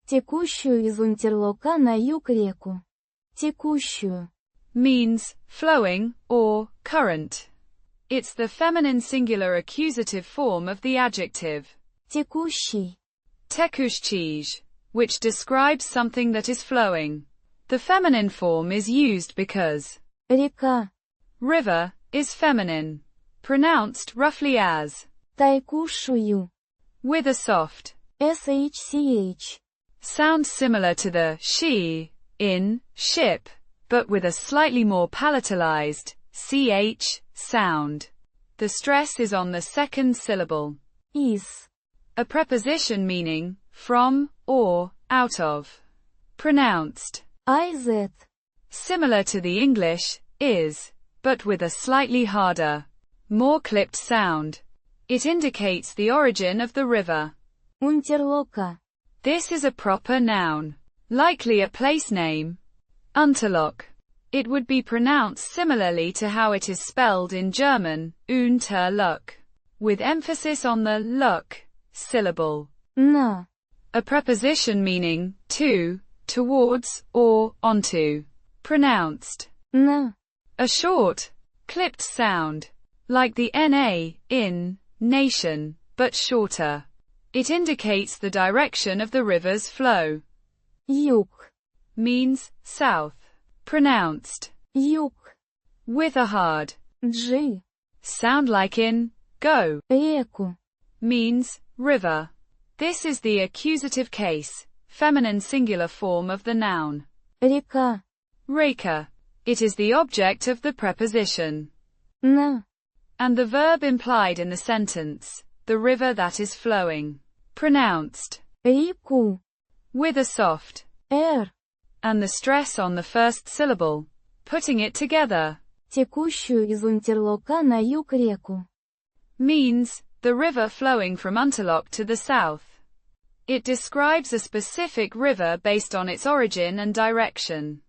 Текущую из Унтерлока на юг реку. Текущую. Means flowing or current. It's the feminine singular accusative form of the adjective Текущий. tekuščij, which describes something that is flowing. The feminine form is used because Река. river is feminine, pronounced roughly as Тye-KOO-shchuyu. with a soft shch. sound similar to the she in ship, but with a slightly more palatalized ch sound. The stress is on the second syllable. Is. A preposition meaning from or out of. Pronounced Iz. similar to the English is, but with a slightly harder, more clipped sound. It indicates the origin of the river. Unterlока. This is a proper noun, likely a place name. Unterlok. It would be pronounced similarly to how it is spelled in German, Unterlok, with emphasis on the lok syllable. На. A preposition meaning to, towards, or onto. Pronounced На. a short, clipped sound, like the na in nation, but shorter. It indicates the direction of the river's flow. Юг. Means south. Pronounced Юг. with a hard Джи. sound like in go. Реку. Means river. This is the accusative case, feminine singular form of the noun Река. reka. It is the object of the preposition На. and the verb implied in the sentence, the river that is flowing. Pronounced Реку. with a soft and the stress on the first syllable, putting it together. Текущую из Унтерлока на юг реку. Means the river flowing from Unterlok to the south. It describes a specific river based on its origin and direction.